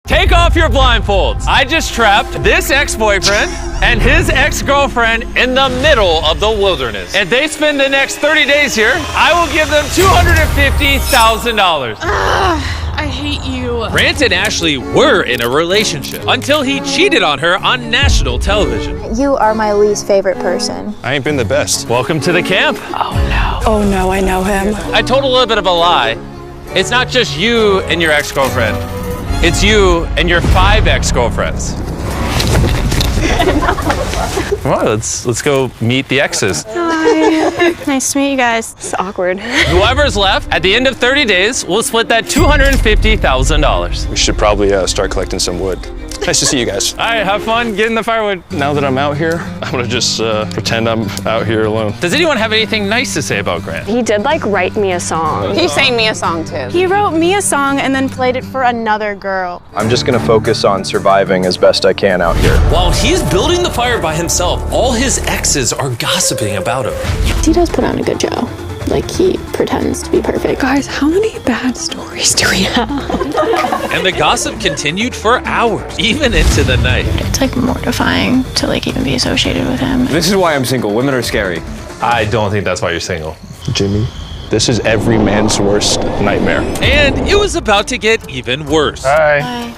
Take off your blindfolds. I just trapped this ex-boyfriend and his ex-girlfriend in the middle of the wilderness. If they spend the next 30 days here, I will give them $250,000. I hate you. Grant and Ashley were in a relationship until he cheated on her on national television. You are my least favorite person. I ain't been the best. Welcome to the camp. Oh no, I know him. I told a little bit of a lie. It's not just you and your ex-girlfriend. It's you and your 5 ex-girlfriends. Come on, let's go meet the exes. Hi. Nice to meet you guys. It's awkward. Whoever's left, at the end of 30 days, we'll split that $250,000. We should probably start collecting some wood. Nice to see you guys. All right, have fun getting the firewood. Now that I'm out here, I'm gonna just pretend I'm out here alone. Does anyone have anything nice to say about Grant? He did like write me a song. He sang me a song too. He wrote me a song and then played it for another girl. I'm just gonna focus on surviving as best I can out here. While he's building the fire by himself, all his exes are gossiping about him. He does put on a good show. Like, he pretends to be perfect. Guys, how many bad stories do we have? And the gossip continued for hours, even into the night. It's like mortifying to like even be associated with him. This is why I'm single. Women are scary. I don't think that's why you're single. Jimmy, this is every man's worst nightmare. And it was about to get even worse. Hi. Hi.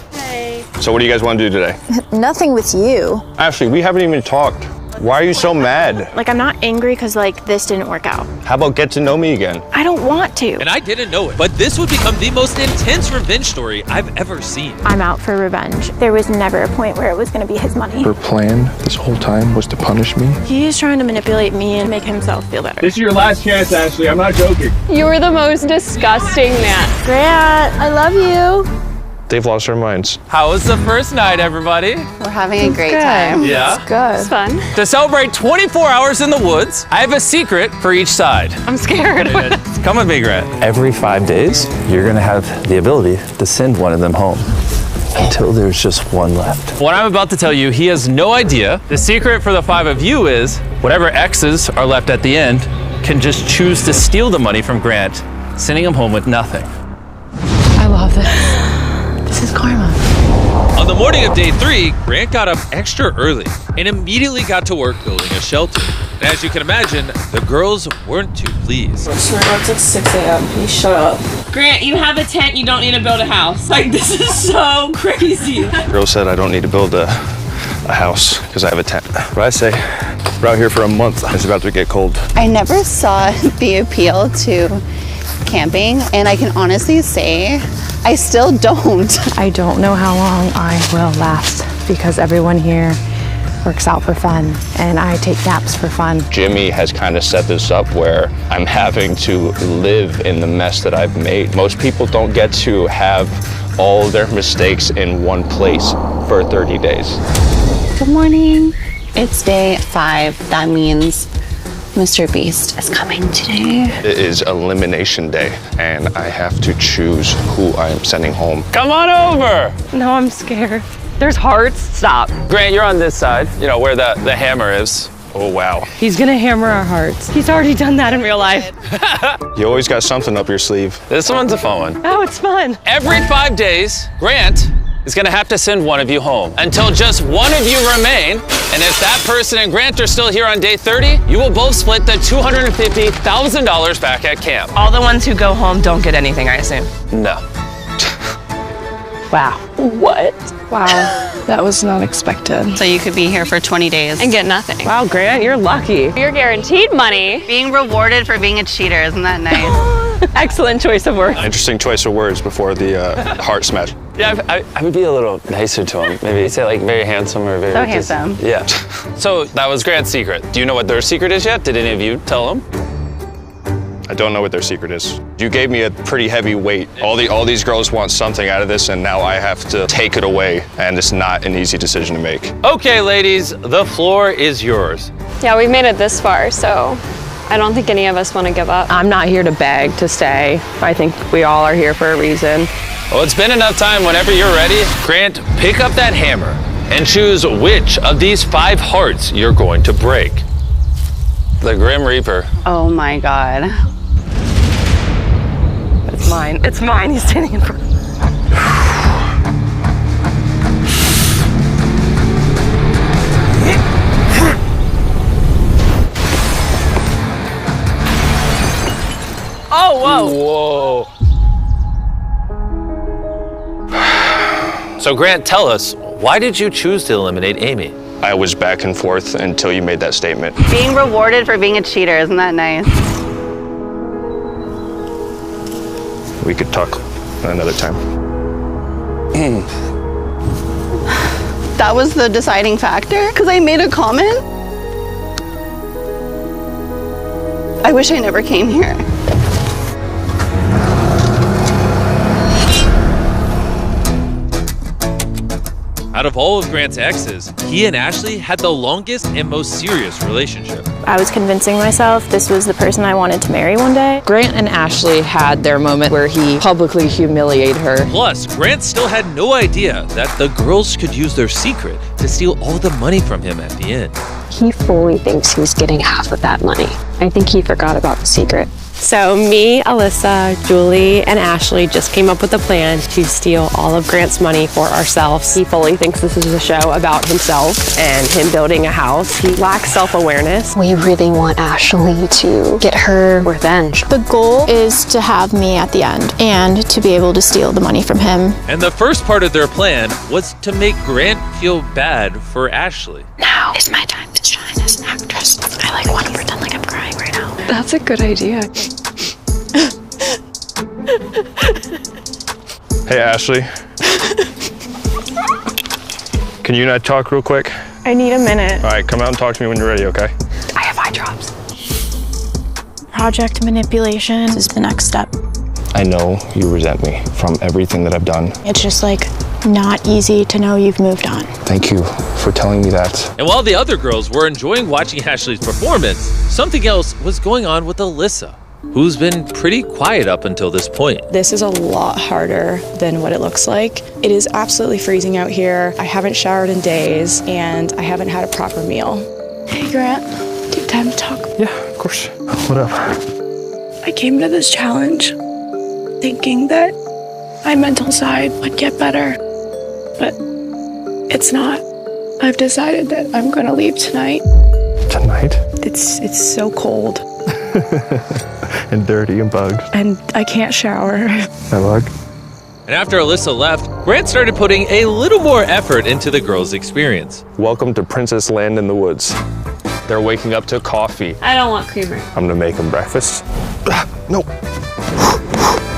So what do you guys want to do today? Nothing with you. Ashley, we haven't even talked. Why are you so mad? Like, I'm not angry because, like, this didn't work out. How about get to know me again? I don't want to. And I didn't know it, but this would become the most intense revenge story I've ever seen. I'm out for revenge. There was never a point where it was going to be his money. Her plan this whole time was to punish me? He is trying to manipulate me and make himself feel better. This is your last chance, Ashley. I'm not joking. You were the most disgusting man. Grant, I love you. They've lost their minds. How was the first night, everybody? We're having a great time. Yeah? Good. It's fun. To celebrate 24 hours in the woods, I have a secret for each side. I'm scared. Come with me, Grant. Every 5 days, you're gonna have the ability to send one of them home until there's just one left. What I'm about to tell you, he has no idea. The secret for the 5 of you is whatever exes are left at the end can just choose to steal the money from Grant, sending him home with nothing. I love this. This is karma. On the morning of day 3, Grant got up extra early and immediately got to work building a shelter. And as you can imagine, the girls weren't too pleased. It's like 6 a.m. You shut up. Grant, you have a tent, you don't need to build a house. Like, this is so crazy. Girl said I don't need to build a house because I have a tent. What I say, we're out here for a month. It's about to get cold. I never saw the appeal to camping, and I can honestly say I still don't. I don't know how long I will last because everyone here works out for fun and I take naps for fun. Jimmy has kind of set this up where I'm having to live in the mess that I've made. Most people don't get to have all their mistakes in one place for 30 days. Good morning. It's day 5. That means Mr. Beast is coming today. It is elimination day, and I have to choose who I am sending home. Come on over! No, I'm scared. There's hearts. Stop. Grant, you're on this side, you know, where the hammer is. Oh, wow. He's gonna hammer our hearts. He's already done that in real life. You always got something up your sleeve. This one's a fun one. Oh, it's fun. Every 5 days, Grant is gonna have to send one of you home until just one of you remain. And if that person and Grant are still here on day 30, you will both split the $250,000 back at camp. All the ones who go home don't get anything, I assume. No. Wow. What? Wow, that was not expected. So you could be here for 20 days. And get nothing. Wow, Grant, you're lucky. You're guaranteed money. Being rewarded for being a cheater, isn't that nice? Excellent choice of words. Interesting choice of words before the heart smash. Yeah, I would be a little nicer to him. Maybe say like very handsome or very... So handsome. Yeah. So that was Grant's secret. Do you know what their secret is yet? Did any of you tell them? I don't know what their secret is. You gave me a pretty heavy weight. All these girls want something out of this, and now I have to take it away, and it's not an easy decision to make. Okay, ladies, the floor is yours. Yeah, we've made it this far, so I don't think any of us want to give up. I'm not here to beg to stay. I think we all are here for a reason. Well, it's been enough time. Whenever you're ready, Grant, pick up that hammer and choose which of these 5 hearts you're going to break. The Grim Reaper. Oh my God. It's mine. It's mine. He's standing in front. So Grant, tell us, why did you choose to eliminate Amy? I was back and forth until you made that statement. Being rewarded for being a cheater, isn't that nice? We could talk another time. That was the deciding factor? Because I made a comment? I wish I never came here. Out of all of Grant's exes, he and Ashley had the longest and most serious relationship. I was convincing myself this was the person I wanted to marry one day. Grant and Ashley had their moment where he publicly humiliated her. Plus, Grant still had no idea that the girls could use their secret to steal all the money from him at the end. He fully thinks he's getting half of that money. I think he forgot about the secret. So me, Alyssa, Julie, and Ashley just came up with a plan to steal all of Grant's money for ourselves. He fully thinks this is a show about himself and him building a house. He lacks self-awareness. We really want Ashley to get her revenge. The goal is to have me at the end and to be able to steal the money from him. And the first part of their plan was to make Grant feel bad for Ashley. Now is my time to shine as an actress. I want to pretend like I'm crying right now. That's a good idea. Hey, Ashley. Can you and I talk real quick? I need a minute. All right, come out and talk to me when you're ready, okay? I have eye drops. Project manipulation is the next step. I know you resent me from everything that I've done. It's just not easy to know you've moved on. Thank you for telling me that. And while the other girls were enjoying watching Ashley's performance, something else was going on with Alyssa, who's been pretty quiet up until this point. This is a lot harder than what it looks like. It is absolutely freezing out here. I haven't showered in days, and I haven't had a proper meal. Hey, Grant, do you have time to talk? Yeah, of course. What up? I came to this challenge thinking that my mental side would get better, but it's not. I've decided that I'm gonna leave tonight. Tonight? It's so cold. And dirty and bugged. And I can't shower. I bug. And after Alyssa left, Grant started putting a little more effort into the girls' experience. Welcome to Princess Land in the Woods. They're waking up to coffee. I don't want creamer. I'm gonna make them breakfast. No.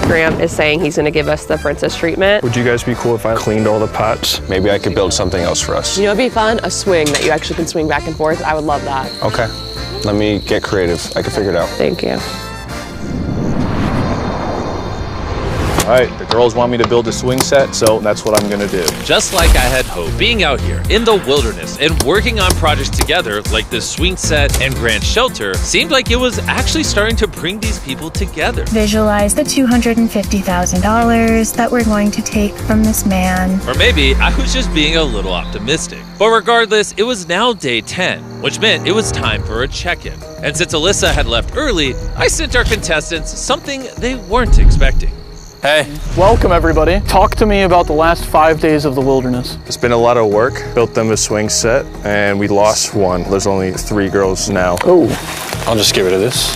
Grant is saying he's going to give us the princess treatment. Would you guys be cool if I cleaned all the pots? Maybe I could build something else for us. You know, it'd be fun, a swing that you actually can swing back and forth. I would love that. Okay. Let me get creative. I can figure it out. Thank you. All right, the girls want me to build a swing set, so that's what I'm gonna do. Just like I had hoped, being out here in the wilderness and working on projects together like this swing set and Grant shelter seemed like it was actually starting to bring these people together. Visualize the $250,000 that we're going to take from this man. Or maybe I was just being a little optimistic. But regardless, it was now day 10, which meant it was time for a check-in. And since Alyssa had left early, I sent our contestants something they weren't expecting. Hey. Welcome, everybody. Talk to me about the last 5 days of the wilderness. It's been a lot of work. Built them a swing set, and we lost one. There's only 3 girls now. Oh. I'll just give it to this.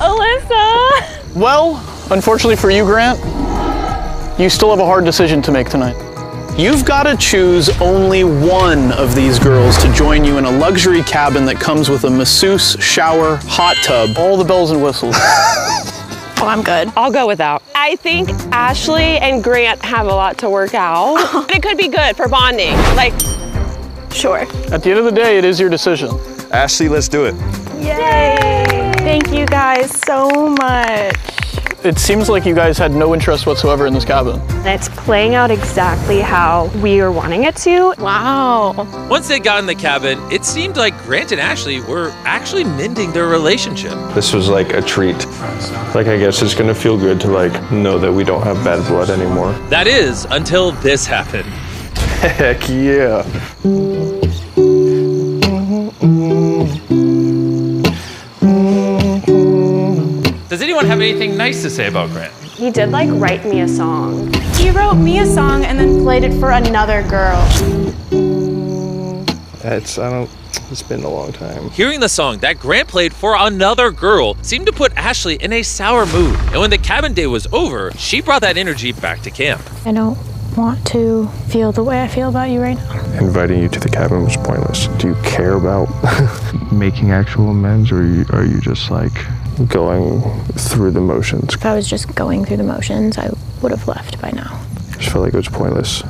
Alyssa! Well, unfortunately for you, Grant, you still have a hard decision to make tonight. You've got to choose only one of these girls to join you in a luxury cabin that comes with a masseuse, shower, hot tub, all the bells and whistles. Oh, I'm good. I'll go without. I think Ashley and Grant have a lot to work out. But it could be good for bonding. Sure. At the end of the day, it is your decision. Ashley, let's do it. Yay! Thank you guys so much. It seems like you guys had no interest whatsoever in this cabin. It's playing out exactly how we were wanting it to. Wow. Once they got in the cabin, it seemed like Grant and Ashley were actually mending their relationship. This was like a treat. I guess it's gonna feel good to know that we don't have bad blood anymore. That is, until this happened. Heck yeah. Does anyone have anything nice to say about Grant? He did write me a song. He wrote me a song and then played it for another girl. It's been a long time. Hearing the song that Grant played for another girl seemed to put Ashley in a sour mood. And when the cabin day was over, she brought that energy back to camp. I don't want to feel the way I feel about you right now. Inviting you to the cabin was pointless. Do you care about making actual amends, or are you just like going through the motions? If I was just going through the motions, I would have left by now. I just felt like it was pointless.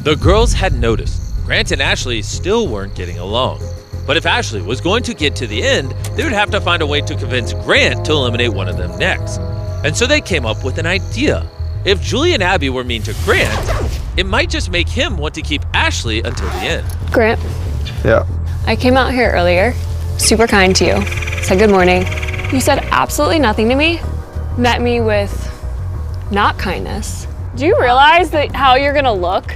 The girls had noticed Grant and Ashley still weren't getting along. But if Ashley was going to get to the end, they would have to find a way to convince Grant to eliminate one of them next. And so they came up with an idea. If Julie and Abby were mean to Grant, it might just make him want to keep Ashley until the end. Grant, Yeah. I came out here earlier, super kind to you, said good morning. You said absolutely nothing to me, met me with not kindness. Do you realize that how you're gonna look?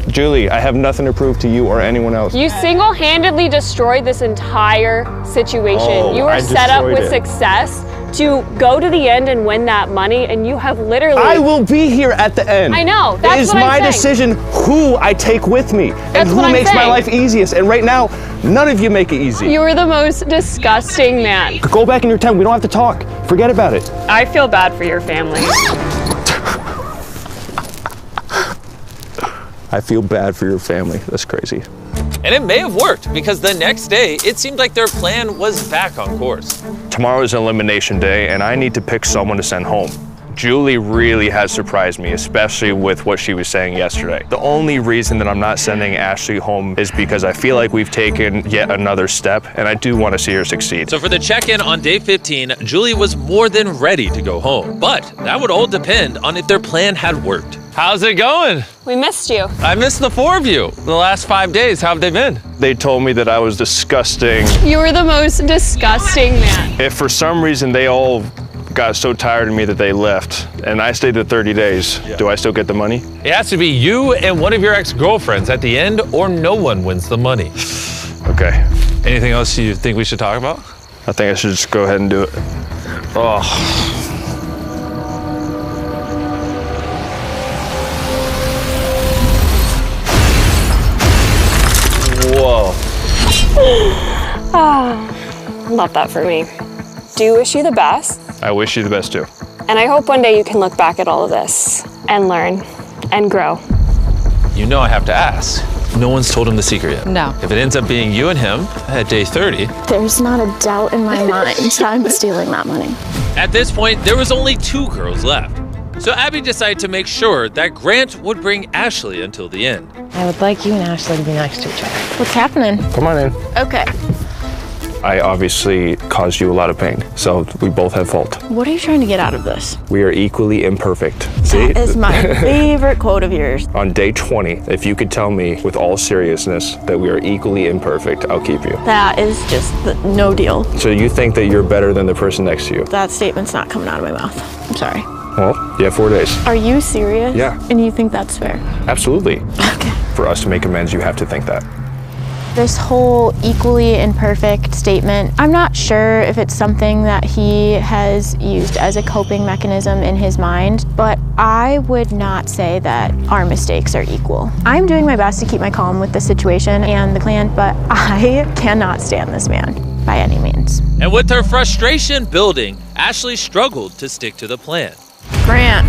Julie, I have nothing to prove to you or anyone else. You single-handedly destroyed this entire situation. Oh, you were I set up with destroyed it. success to go to the end and win that money, and you have literally... I will be here at the end. I know, that's It is what I'm my saying. decision who I take with me and who what I'm makes my saying. life easiest. And right now, none of you make it easy. You were the most disgusting man. Go back in your tent. We don't have to talk. Forget about it. I feel bad for your family. I feel bad for your family. That's crazy. And it may have worked because the next day, it seemed like their plan was back on course. Tomorrow is elimination day, and I need to pick someone to send home. Julie really has surprised me, especially with what she was saying yesterday. The only reason that I'm not sending Ashley home is because I feel like we've taken yet another step, and I do want to see her succeed. So for the check-in on day 15, Julie was more than ready to go home. But that would all depend on if their plan had worked. How's it going? We missed you. I missed the four of you. The last 5 days, how have they been? They told me that I was disgusting. You were the most disgusting man. If for some reason they all got so tired of me that they left, and I stayed the 30 days, do I still get the money? It has to be you and one of your ex-girlfriends at the end, or no one wins the money. Okay. Anything else you think we should talk about? I think I should just go ahead and do it. Oh. Whoa. Love that for me. Do wish you the best. I wish you the best too. And I hope one day you can look back at all of this and learn and grow. You know I have to ask. No one's told him the secret yet. No. If it ends up being you and him at day 30, There's not a doubt in my mind I'm stealing that money. At this point, there was only 2 girls left. So Abby decided to make sure that Grant would bring Ashley until the end. I would like you and Ashley to be nice to each other. What's happening? Come on in. Okay. I obviously caused you a lot of pain, so we both have fault. What are you trying to get out of this? We are equally imperfect. See? That is my favorite quote of yours. On day 20, if you could tell me with all seriousness that we are equally imperfect, I'll keep you. That is just no deal. So you think that you're better than the person next to you? That statement's not coming out of my mouth. I'm sorry. Well, you have 4 days. Are you serious? Yeah. And you think that's fair? Absolutely. Okay. For us to make amends, you have to think that. This whole equally imperfect statement, I'm not sure if it's something that he has used as a coping mechanism in his mind, but I would not say that our mistakes are equal. I'm doing my best to keep my calm with the situation and the plan, but I cannot stand this man by any means. And with her frustration building, Ashley struggled to stick to the plan. Grant,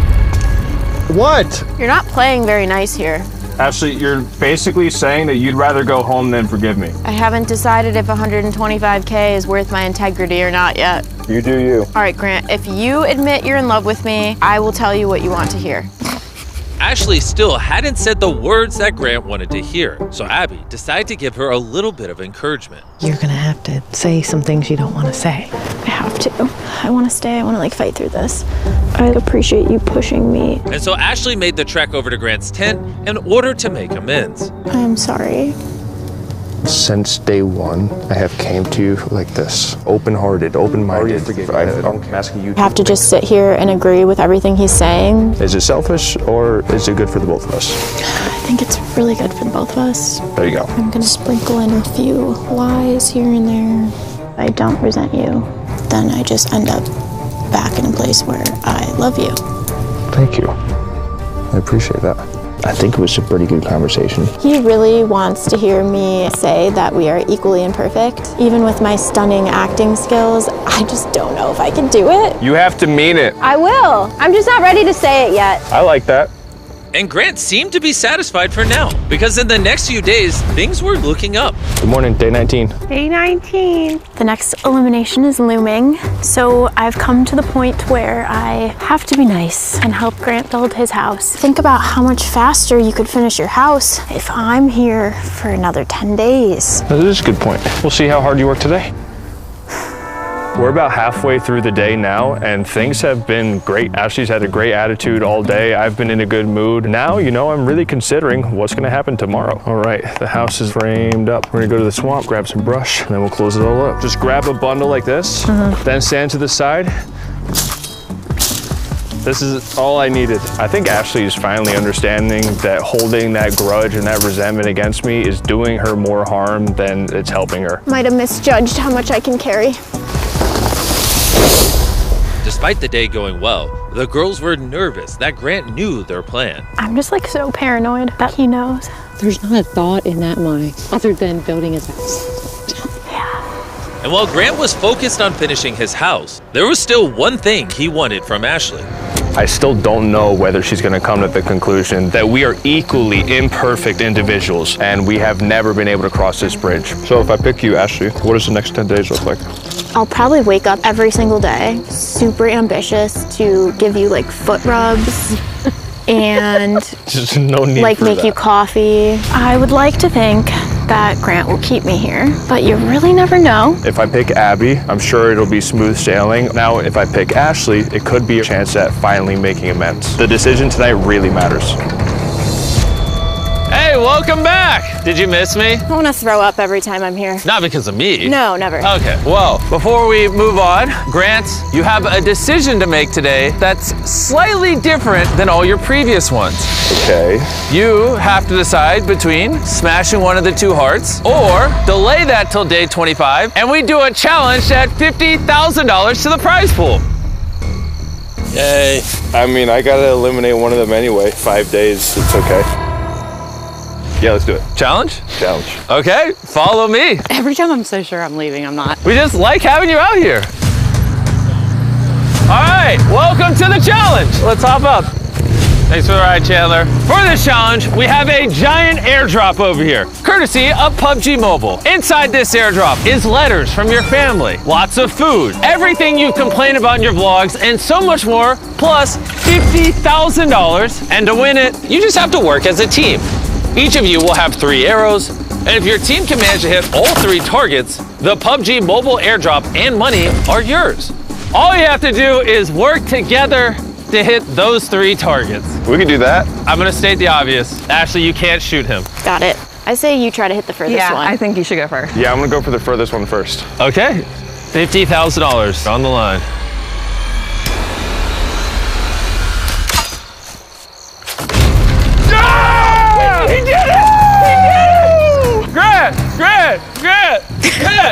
What? you're not playing very nice here. Ashley, you're basically saying that you'd rather go home than forgive me. I haven't decided if 125K is worth my integrity or not yet. You do you. All right, Grant, if you admit you're in love with me, I will tell you what you want to hear. Ashley still hadn't said the words that Grant wanted to hear, so Abby decided to give her a little bit of encouragement. You're gonna have to say some things you don't want to say. I have to. I want to stay. I want to fight through this. I appreciate you pushing me. And so Ashley made the trek over to Grant's tent in order to make amends. I'm sorry. Since day 1, I have came to you like this. Open-hearted, open-minded. I'm asking you I have to just sit here and agree with everything he's saying. Is it selfish or is it good for the both of us? I think it's really good for the both of us. There you go. I'm gonna sprinkle in a few lies here and there. I don't resent you. Then I just end up back in a place where I love you. Thank you. I appreciate that. I think it was a pretty good conversation. He really wants to hear me say that we are equally imperfect. Even with my stunning acting skills, I just don't know if I can do it. You have to mean it. I will. I'm just not ready to say it yet. I like that. And Grant seemed to be satisfied for now, because in the next few days, things were looking up. Good morning, day 19. Day 19. The next elimination is looming, so I've come to the point where I have to be nice and help Grant build his house. Think about how much faster you could finish your house if I'm here for another 10 days. That is a good point. We'll see how hard you work today. We're about halfway through the day now, and things have been great. Ashley's had a great attitude all day. I've been in a good mood. Now, you know, I'm really considering what's gonna happen tomorrow. All right, the house is framed up. We're gonna go to the swamp, grab some brush, and then we'll close it all up. Just grab a bundle like this, then stand to the side. This is all I needed. I think Ashley is finally understanding that holding that grudge and that resentment against me is doing her more harm than it's helping her. Might have misjudged how much I can carry. Despite the day going well, the girls were nervous that Grant knew their plan. I'm just like so paranoid that he knows. There's not a thought in that mind other than building his house. And while Grant was focused on finishing his house, there was still one thing he wanted from Ashley. I still don't know whether she's gonna come to the conclusion that we are equally imperfect individuals and we have never been able to cross this bridge. So if I pick you, Ashley, what does the next 10 days look like? I'll probably wake up every single day, super ambitious to give you like foot rubs and Just no need like for make that. you coffee. I would like to think that Grant will keep me here, but you really never know. If I pick Abby, I'm sure it'll be smooth sailing. Now, if I pick Ashley, it could be a chance at finally making amends. The decision tonight really matters. Hey, welcome back. Did you miss me? I want to throw up every time I'm here. Not because of me. No, never. Okay, well, before we move on, Grant, you have a decision to make today that's slightly different than all your previous ones. Okay. You have to decide between smashing one of the two hearts or delay that till day 25, and we do a challenge to add $50,000 to the prize pool. Yay. I mean, I gotta eliminate one of them anyway. 5 days, it's okay. Yeah, let's do it. Challenge? Challenge. Okay, follow me. Every time I'm so sure I'm leaving, I'm not. We just like having you out here. All right, welcome to the challenge. Let's hop up. Thanks for the ride, Chandler. For this challenge, we have a giant airdrop over here, courtesy of PUBG Mobile. Inside this airdrop is letters from your family, lots of food, everything you've complained about in your vlogs, and so much more, plus $50,000. And to win it, you just have to work as a team. Each of you will have 3 arrows, and if your team can manage to hit all 3 targets, the PUBG Mobile airdrop and money are yours. All you have to do is work together to hit those 3 targets. We can do that. I'm gonna state the obvious. Ashley, you can't shoot him. Got it. I say you try to hit the furthest one. I think you should go first. Yeah, I'm gonna go for the furthest one first. Okay, $50,000 on the line. He did it! He did it! Grant!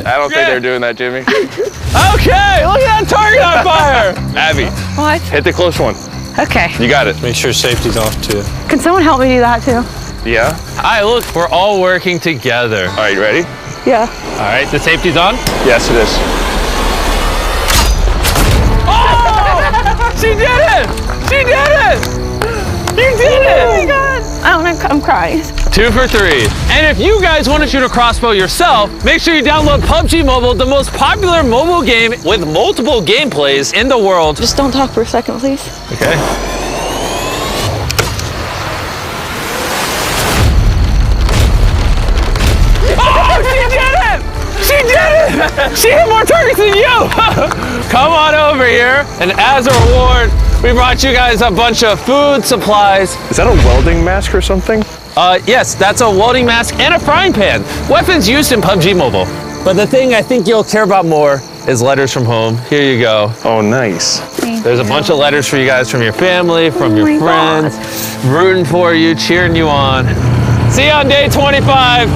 I don't think they're doing that, Jimmy. Okay, look at that target on fire! Abby. What? Hit the close one. Okay. You got it. Make sure safety's off too. Can someone help me do that too? Yeah? All right, look, we're all working together. All right, you ready? Yeah. All right, the safety's on? Yes, it is. Oh! She did it! She did it! You did it! Oh my God. I'm crying. 2 for 3. And if you guys want to shoot a crossbow yourself, make sure you download PUBG Mobile, the most popular mobile game with multiple gameplays in the world. Just don't talk for a second, please. Okay. Oh, she did it! She did it! She hit more targets than you! Come on over here, and as a reward, we brought you guys a bunch of food, supplies. Is that a welding mask or something? Yes, that's a welding mask and a frying pan. Weapons used in PUBG Mobile. But the thing I think you'll care about more is letters from home. Here you go. Oh, nice. There's a bunch of letters for you guys from your family, from your friends, rooting for you, cheering you on. See you on day 25.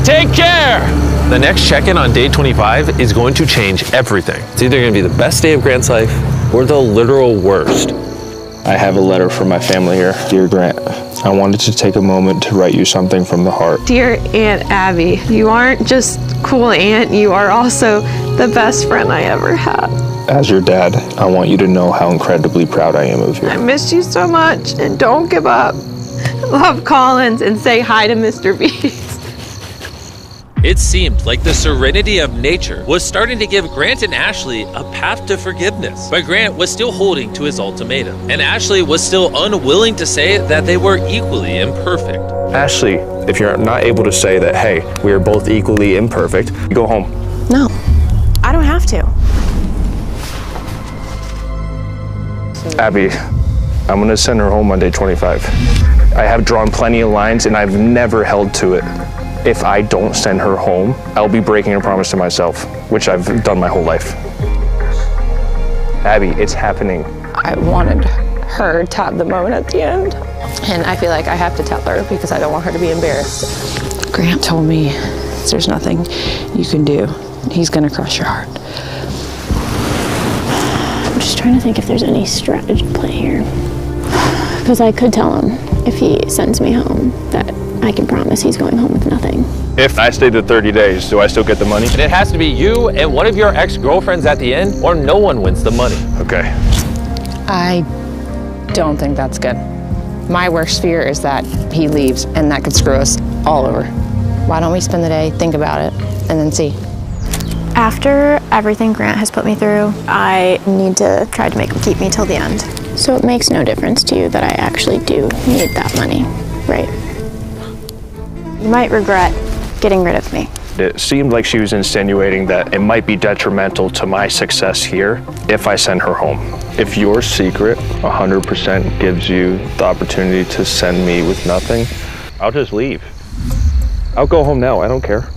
Take care. The next check-in on day 25 is going to change everything. It's either going to be the best day of Grant's life or the literal worst. I have a letter from my family here. Dear Grant, I wanted to take a moment to write you something from the heart. Dear Aunt Abby, you aren't just cool aunt, you are also the best friend I ever had. As your dad, I want you to know how incredibly proud I am of you. I missed you so much, and don't give up. Love Collins and say hi to Mr. Beast. It seemed like the serenity of nature was starting to give Grant and Ashley a path to forgiveness. But Grant was still holding to his ultimatum, and Ashley was still unwilling to say that they were equally imperfect. Ashley, if you're not able to say that, hey, we are both equally imperfect, you go home. No, I don't have to. Abby, I'm gonna send her home on day 25. I have drawn plenty of lines and I've never held to it. If I don't send her home, I'll be breaking a promise to myself, which I've done my whole life. Abby, it's happening. I wanted her to have the moment at the end, and I feel like I have to tell her because I don't want her to be embarrassed. Grant told me there's nothing you can do. He's gonna crush your heart. I'm just trying to think if there's any strategy play here. Because I could tell him if he sends me home that I can promise he's going home with nothing. If I stay the 30 days, do I still get the money? And it has to be you and one of your ex-girlfriends at the end, or no one wins the money. Okay. I don't think that's good. My worst fear is that he leaves and that could screw us all over. Why don't we spend the day, think about it, and then see? After everything Grant has put me through, I need to try to make him keep me till the end. So it makes no difference to you that I actually do need that money, right? You might regret getting rid of me. It seemed like she was insinuating that it might be detrimental to my success here if I send her home. If your secret 100% gives you the opportunity to send me with nothing, I'll just leave. I'll go home now, I don't care.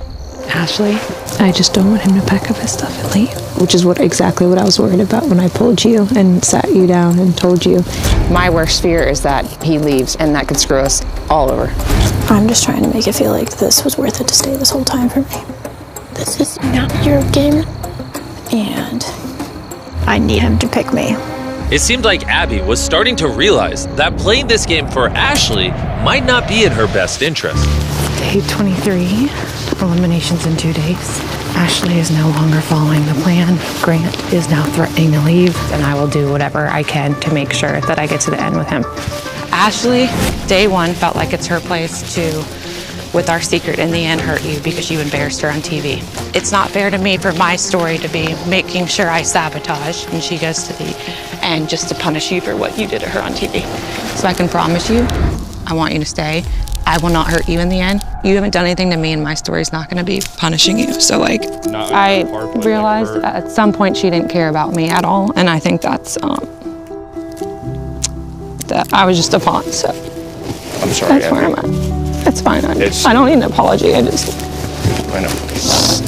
Ashley, I just don't want him to pack up his stuff and leave, which is exactly what I was worried about when I pulled you and sat you down and told you. My worst fear is that he leaves and that could screw us all over. I'm just trying to make it feel like this was worth it to stay this whole time for me. This is not your game, and I need him to pick me. It seemed like Abby was starting to realize that playing this game for Ashley might not be in her best interest. Day 23, eliminations in 2 days. Ashley is no longer following the plan. Grant is now threatening to leave, and I will do whatever I can to make sure that I get to the end with him. Ashley, day 1 felt like it's her place to, with our secret in the end, hurt you because you embarrassed her on TV. It's not fair to me for my story to be making sure I sabotage, and she goes to the end just to punish you for what you did to her on TV. So I can promise you, I want you to stay. I will not hurt you in the end. You haven't done anything to me, and my story's not going to be punishing you. So, I realized at some point she didn't care about me at all, and I think that's that I was just a pawn. So I'm sorry. That's where I'm at. It's fine. I don't need an apology. I know.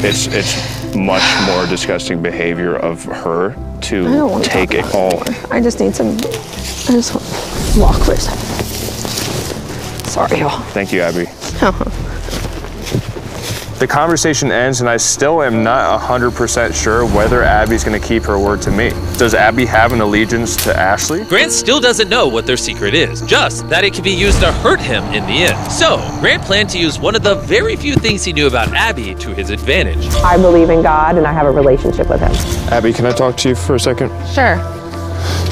It's much more disgusting behavior of her to take it all. I just need some. I just want to walk for a second. Sorry, y'all. Thank you, Abby. The conversation ends and I still am not 100% sure whether Abby's gonna keep her word to me. Does Abby have an allegiance to Ashley? Grant still doesn't know what their secret is, just that it can be used to hurt him in the end. So, Grant planned to use one of the very few things he knew about Abby to his advantage. I believe in God and I have a relationship with him. Abby, can I talk to you for a second? Sure.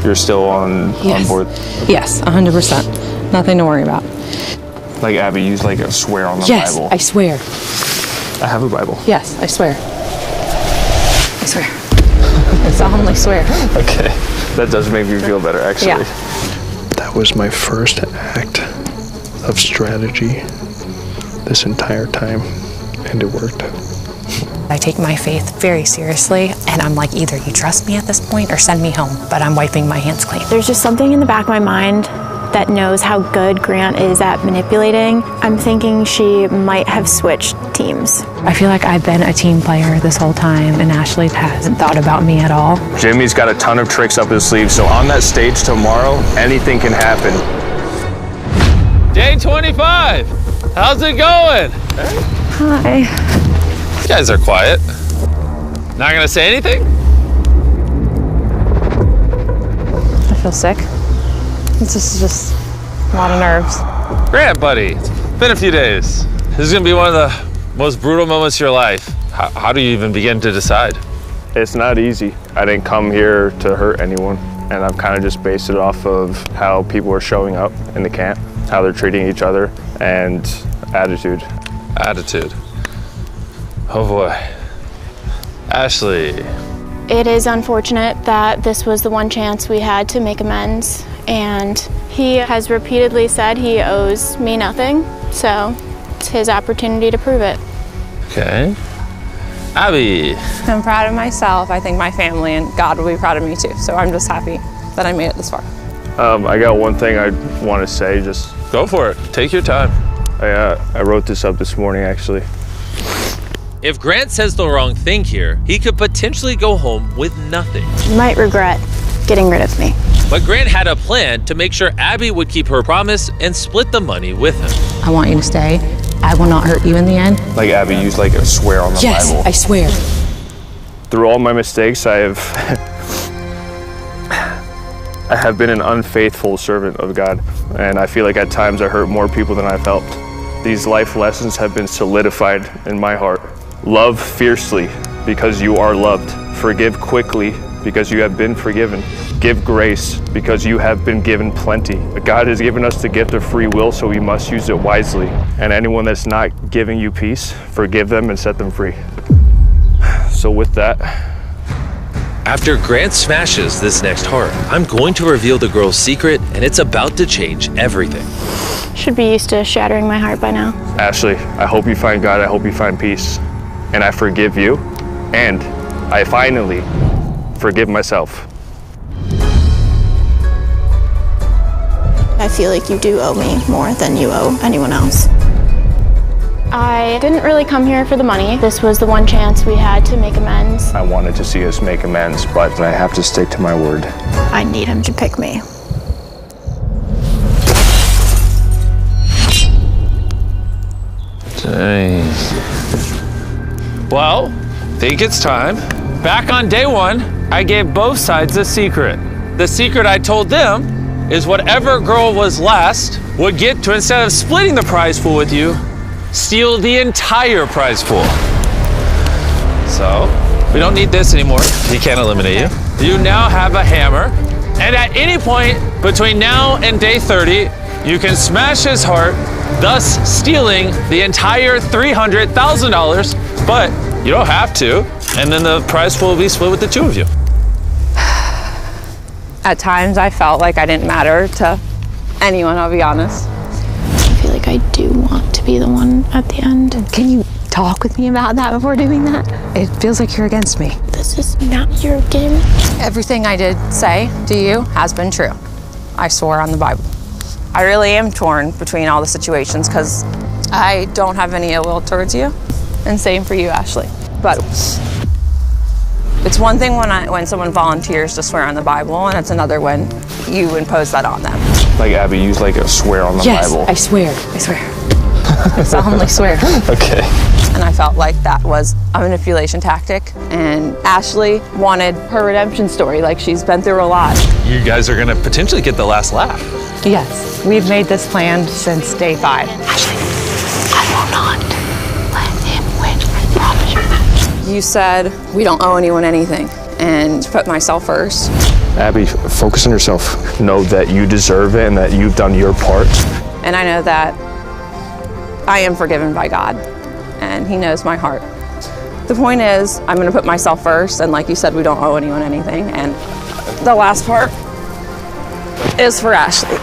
You're still on board? Yes, 100%. Nothing to worry about. Like Abby, you a swear on the Bible. Bible. I swear. I have a Bible. Yes, I swear. I swear. I solemnly swear. Okay. That does make me feel better, actually. Yeah. That was my first act of strategy this entire time, and it worked. I take my faith very seriously, and I'm like, either you trust me at this point or send me home, but I'm wiping my hands clean. There's just something in the back of my mind that knows how good Grant is at manipulating. I'm thinking she might have switched teams. I feel like I've been a team player this whole time, and Ashley hasn't thought about me at all. Jimmy's got a ton of tricks up his sleeve, so on that stage tomorrow, anything can happen. Day 25. How's it going? Hi. You guys are quiet. Not gonna say anything? I feel sick. This is just a lot of nerves. Grant, buddy, it's been a few days. This is gonna be one of the most brutal moments of your life. How do you even begin to decide? It's not easy. I didn't come here to hurt anyone, and I've kind of just based it off of how people are showing up in the camp, how they're treating each other, and attitude. Attitude. Oh boy. Ashley. It is unfortunate that this was the one chance we had to make amends, and he has repeatedly said he owes me nothing, so it's his opportunity to prove it. Okay. Abby. I'm proud of myself. I think my family and God will be proud of me too. So I'm just happy that I made it this far. I got one thing I want to say. Just go for it. Take your time. I wrote this up this morning, actually. If Grant says the wrong thing here, he could potentially go home with nothing. You might regret getting rid of me. But Grant had a plan to make sure Abby would keep her promise and split the money with him. I want you to stay. I will not hurt you in the end. Like Abby used like a swear on the Bible. I swear. Through all my mistakes, I have been an unfaithful servant of God, and I feel like at times I hurt more people than I've helped. These life lessons have been solidified in my heart. Love fiercely because you are loved. Forgive quickly because you have been forgiven. Give grace because you have been given plenty. God has given us the gift of free will, so we must use it wisely. And anyone that's not giving you peace, forgive them and set them free. So with that, after Grant smashes this next heart, I'm going to reveal the girl's secret, and it's about to change everything. Should be used to shattering my heart by now. Ashley, I hope you find God, I hope you find peace. And I forgive you, and I finally forgive myself. I feel like you do owe me more than you owe anyone else. I didn't really come here for the money. This was the one chance we had to make amends. I wanted to see us make amends, but I have to stick to my word. I need him to pick me. Dang. Well, think it's time. Back on day one, I gave both sides a secret. The secret I told them is whatever girl was last would get to, instead of splitting the prize pool with you, steal the entire prize pool. So, we don't need this anymore. He can't eliminate you. You now have a hammer, and at any point between now and day 30, you can smash his heart, thus stealing the entire $300,000, but you don't have to, and then the prize pool will be split with the two of you. At times I felt like I didn't matter to anyone, I'll be honest. I feel like I do want to be the one at the end. Can you talk with me about that before doing that? It feels like you're against me. This is not your game. Everything I did say to you has been true. I swore on the Bible. I really am torn between all the situations because I don't have any ill will towards you, and same for you, Ashley. But it's one thing when someone volunteers to swear on the Bible, and it's another when you impose that on them. Like Abby used like a swear on the Bible. I swear. I swear. I solemnly swear. Okay. And I felt like that was a manipulation tactic, and Ashley wanted her redemption story, like she's been through a lot. You guys are gonna potentially get the last laugh. Yes, we've made this plan since day 5. Ashley, I will not let him win. I promise you that. You said we don't owe anyone anything, and put myself first. Abby, focus on yourself. Know that you deserve it and that you've done your part. And I know that I am forgiven by God, and He knows my heart. The point is, I'm gonna put myself first, and like you said, we don't owe anyone anything, and the last part is for Ashley.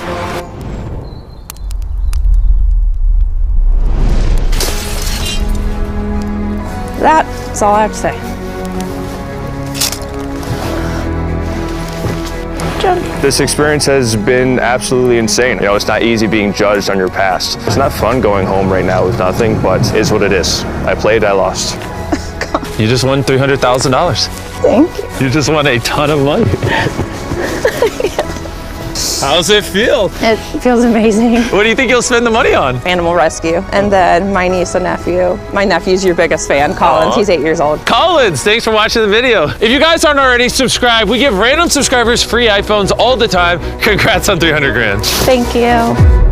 That's all I have to say. This experience has been absolutely insane. You know, it's not easy being judged on your past. It's not fun going home right now with nothing, but it is what it is. I played, I lost. You just won $300,000. Thank you. You just won a ton of money. How's it feel? It feels amazing. What do you think you'll spend the money on? Animal rescue. And then my niece and nephew. My nephew's your biggest fan, Collins. Aww. He's 8 years old. Collins, thanks for watching the video. If you guys aren't already subscribed, we give random subscribers free iPhones all the time. Congrats on 300 grand. Thank you.